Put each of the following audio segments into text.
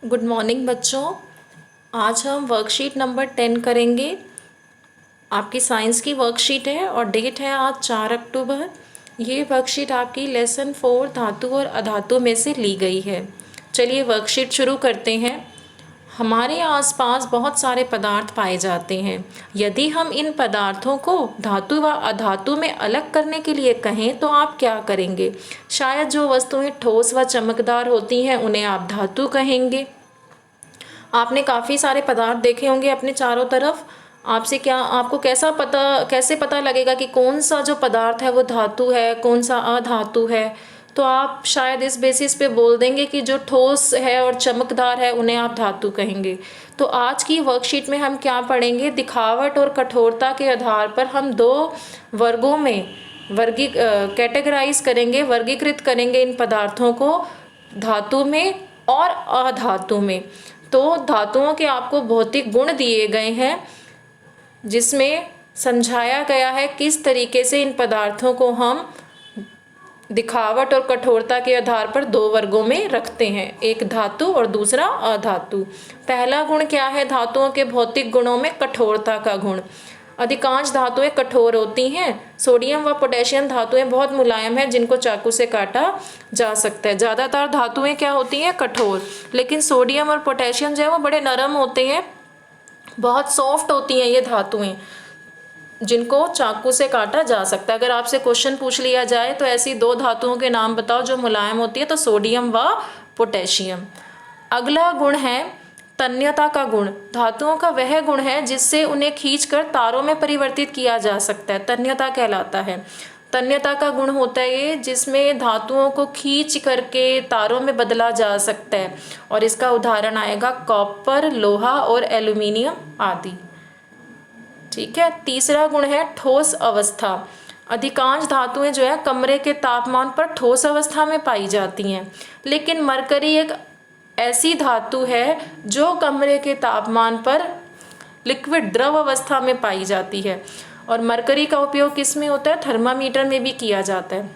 Good morning बच्चों। आज हम वर्कशीट नंबर 10 करेंगे। आपकी साइंस की वर्कशीट है और डेट है आज 4 अक्टूबर। ये वर्कशीट आपकी लेसन 4 धातु और अधातु में से ली गई है। चलिए वर्कशीट शुरू करते हैं। हमारे आसपास बहुत सारे पदार्थ पाए जाते हैं। यदि हम इन पदार्थों को धातु व अधातु में अलग करने के लिए कहें तो आप क्या करेंगे? शायद जो वस्तुएं ठोस व चमकदार होती हैं उन्हें आप धातु कहेंगे। आपने काफ़ी सारे पदार्थ देखे होंगे अपने चारों तरफ। आपको कैसे पता लगेगा कि कौन सा जो पदार्थ है वो धातु है, कौन सा अधातु है? तो आप शायद इस बेसिस पे बोल देंगे कि जो ठोस है और चमकदार है उन्हें आप धातु कहेंगे। तो आज की वर्कशीट में हम क्या पढ़ेंगे? दिखावट और कठोरता के आधार पर हम दो वर्गों में कैटेगराइज करेंगे, वर्गीकृत करेंगे इन पदार्थों को, धातु में और अधातु में। तो धातुओं के आपको भौतिक गुण दिए गए हैं जिसमें समझाया गया है किस तरीके से इन पदार्थों को हम दिखावट और कठोरता के आधार पर दो वर्गों में रखते हैं, एक धातु और दूसरा अधातु। पहला गुण क्या है धातुओं के भौतिक गुणों में? कठोरता का गुण। अधिकांश धातुएं कठोर होती हैं। सोडियम व पोटेशियम धातुएं बहुत मुलायम हैं जिनको चाकू से काटा जा सकता है। ज़्यादातर धातुएं क्या होती हैं? कठोर। लेकिन सोडियम और पोटेशियम जो है वो बड़े नरम होते हैं, बहुत सॉफ्ट होती हैं ये धातुएं जिनको चाकू से काटा जा सकता है। अगर आपसे क्वेश्चन पूछ लिया जाए तो ऐसी दो धातुओं के नाम बताओ जो मुलायम होती है, तो सोडियम व पोटेशियम। अगला गुण है तन्यता का गुण। धातुओं का वह गुण है जिससे उन्हें खींचकर तारों में परिवर्तित किया जा सकता है, तन्यता कहलाता है। तन्यता का गुण होता है ये जिसमें धातुओं को खींच करके तारों में बदला जा सकता है, और इसका उदाहरण आएगा कॉपर, लोहा और एल्यूमिनियम आदि। ठीक है। तीसरा गुण है ठोस अवस्था। अधिकांश धातुएं जो है कमरे के तापमान पर ठोस अवस्था में पाई जाती हैं, लेकिन मरकरी एक ऐसी धातु है जो कमरे के तापमान पर लिक्विड द्रव अवस्था में पाई जाती है। और मरकरी का उपयोग किस में होता है? थर्मामीटर में भी किया जाता है।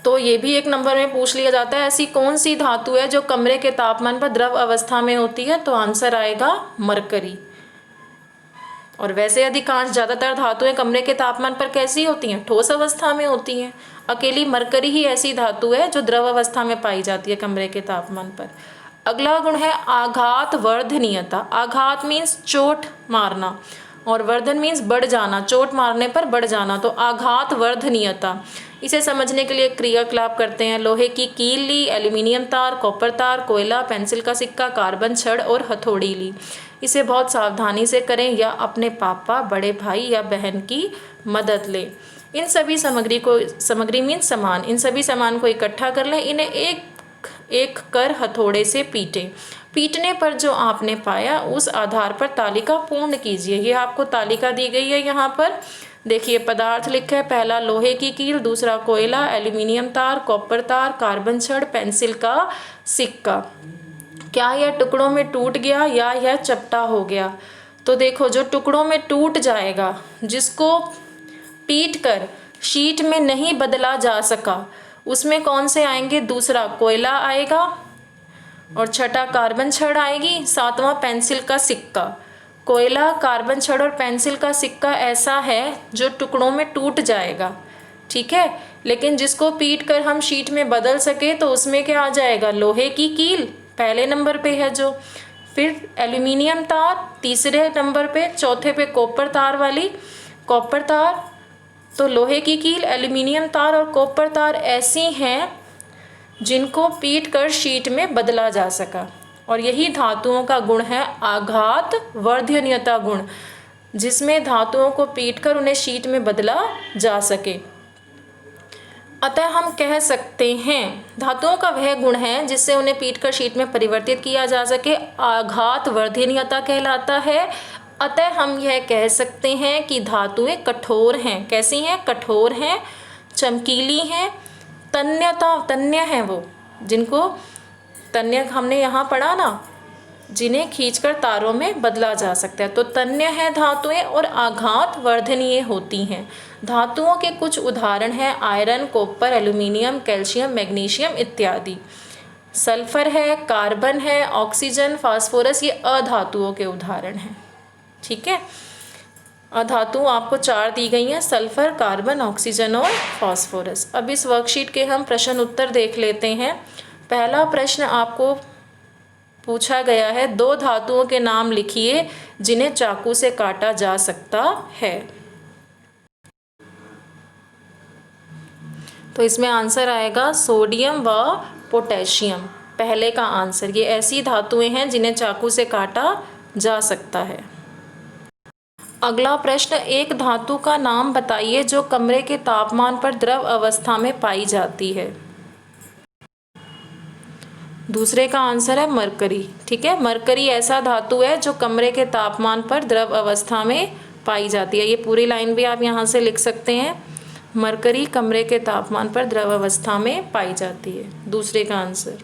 तो ये भी एक नंबर में पूछ लिया जाता है, ऐसी कौन सी धातु है जो कमरे के तापमान पर द्रव अवस्था में होती है? तो आंसर आएगा मरकरी। और वैसे अधिकांश ज़्यादातर धातुएं कमरे के तापमान पर कैसी होती हैं? ठोस अवस्था में होती हैं। अकेली मरकरी ही ऐसी धातु है जो द्रव अवस्था में पाई जाती है कमरे के तापमान पर। अगला गुण है आघात वर्धनीयता। आघात मीन्स चोट मारना और वर्धन मीन्स बढ़ जाना, चोट मारने पर बढ़ जाना। तो आघात वर्धनीयता, इसे समझने के लिए क्रियाकलाप करते हैं। लोहे की कील ली, एल्यूमिनियम तार, कॉपर तार, कोयला, पेंसिल का सिक्का, कार्बन छड़ और हथौड़ी ली। इसे बहुत सावधानी से करें या अपने पापा, बड़े भाई या बहन की मदद लें। इन सभी सामग्री मीन्स सामान, इन सभी सामान को इकट्ठा कर लें, इन्हें एक एक कर हथौड़े से पीटें। पीटने पर जो आपने पाया उस आधार पर तालिका पूर्ण कीजिए। ये आपको तालिका दी गई है यहाँ पर। देखिए पदार्थ लिखा है, पहला लोहे की कील, दूसरा कोयला, एल्यूमिनियम तार, कॉपर तार, कार्बन छड़, पेंसिल का सिक्का। क्या यह टुकड़ों में टूट गया या यह चपटा हो गया? तो देखो जो टुकड़ों में टूट जाएगा, जिसको पीट कर शीट में नहीं बदला जा सका, उसमें कौन से आएंगे? दूसरा कोयला आएगा और छठा कार्बन छड़ आएगी, सातवां पेंसिल का सिक्का। कोयला, कार्बन छड़ और पेंसिल का सिक्का ऐसा है जो टुकड़ों में टूट जाएगा, ठीक है, लेकिन जिसको पीट कर हम शीट में बदल सके तो उसमें क्या आ जाएगा? लोहे की कील पहले नंबर पे है जो, फिर एल्यूमिनियम तार तीसरे नंबर पे, चौथे पे कॉपर तार वाली कॉपर तार। तो लोहे की कील, एल्यूमिनियम तार और कॉपर तार ऐसी हैं जिनको पीट कर शीट में बदला जा सका। और यही धातुओं का गुण है आघात वर्धनीयता गुण, जिसमें धातुओं को पीटकर उन्हें शीट में बदला जा सके। अतः हम कह सकते हैं धातुओं का वह गुण है जिससे उन्हें पीटकर शीट में परिवर्तित किया जा सके, आघात वर्धनीयता कहलाता है। अतः हम यह कह सकते हैं कि धातुएं कठोर हैं। कैसी हैं? कठोर हैं, चमकीली हैं, तन्य हैं वो, जिनको तन्य हमने यहाँ पढ़ा ना, जिन्हें खींचकर तारों में बदला जा सकता है। तो तन्य है धातुएं और आघात वर्धनीय होती हैं। धातुओं के कुछ उदाहरण हैं iron, copper, aluminium, calcium, magnesium इत्यादि। सल्फर है, कार्बन है, ऑक्सीजन, फास्फोरस, ये अधातुओं के उदाहरण हैं। ठीक है, अधातु आपको 4 दी गई हैं, सल्फर, कार्बन, ऑक्सीजन और फास्फोरस। अब इस वर्कशीट के हम प्रश्न उत्तर देख लेते हैं। पहला प्रश्न आपको पूछा गया है, 2 धातुओं के नाम लिखिए जिन्हें चाकू से काटा जा सकता है। तो इसमें आंसर आएगा सोडियम व पोटेशियम, पहले का आंसर। ये ऐसी धातुएं हैं जिन्हें चाकू से काटा जा सकता है। अगला प्रश्न, एक धातु का नाम बताइए जो कमरे के तापमान पर द्रव अवस्था में पाई जाती है। दूसरे का आंसर है मरकरी। ठीक है, मरकरी ऐसा धातु है जो कमरे के तापमान पर द्रव अवस्था में पाई जाती है। ये पूरी लाइन भी आप यहाँ से लिख सकते हैं, मरकरी कमरे के तापमान पर द्रव अवस्था में पाई जाती है, दूसरे का आंसर।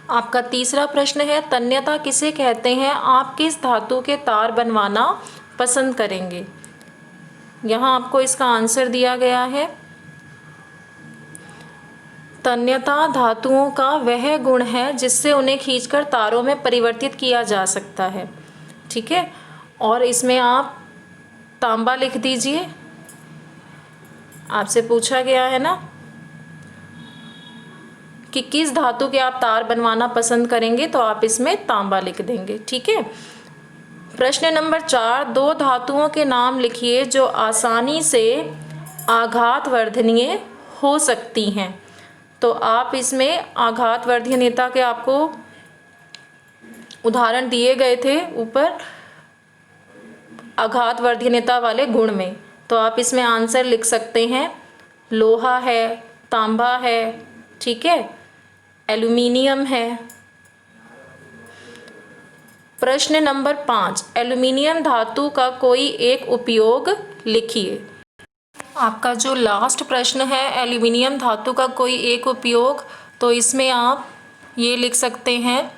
आपका तीसरा प्रश्न है, तन्यता किसे कहते हैं, आप किस धातु के तार बनवाना पसंद करेंगे। यहाँ आपको इसका आंसर दिया गया है, तन्यता धातुओं का वह गुण है जिससे उन्हें खींचकर तारों में परिवर्तित किया जा सकता है। ठीक है, और इसमें आप तांबा लिख दीजिए, आपसे पूछा गया है ना कि किस धातु के आप तार बनवाना पसंद करेंगे, तो आप इसमें तांबा लिख देंगे। ठीक है, प्रश्न नंबर 4, 2 धातुओं के नाम लिखिए जो आसानी से आघातवर्धनीय हो सकती हैं। तो आप इसमें आघातवर्धनीयता के आपको उदाहरण दिए गए थे ऊपर, आघातवर्धनीयता वाले गुण में, तो आप इसमें आंसर लिख सकते हैं, लोहा है, तांबा है, ठीक है, एल्यूमिनियम है। प्रश्न नंबर 5, एल्यूमिनियम धातु का कोई एक उपयोग लिखिए। आपका जो लास्ट प्रश्न है, एल्यूमिनियम धातु का कोई एक उपयोग, तो इसमें आप ये लिख सकते हैं,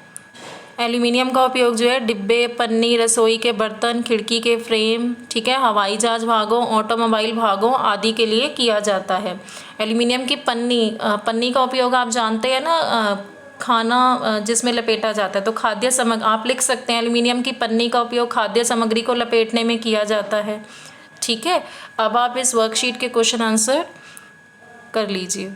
एल्यूमिनियम का उपयोग जो है डिब्बे, पन्नी, रसोई के बर्तन, खिड़की के फ्रेम, ठीक है, हवाई जहाज भागों, ऑटोमोबाइल भागों आदि के लिए किया जाता है। एल्यूमिनियम की पन्नी का उपयोग आप जानते हैं ना, खाना जिसमें लपेटा जाता है, तो खाद्य सामग्री आप लिख सकते हैं, एल्यूमिनियम की पन्नी का उपयोग खाद्य सामग्री को लपेटने में किया जाता है। ठीक है, अब आप इस वर्कशीट के क्वेश्चन आंसर कर लीजिए।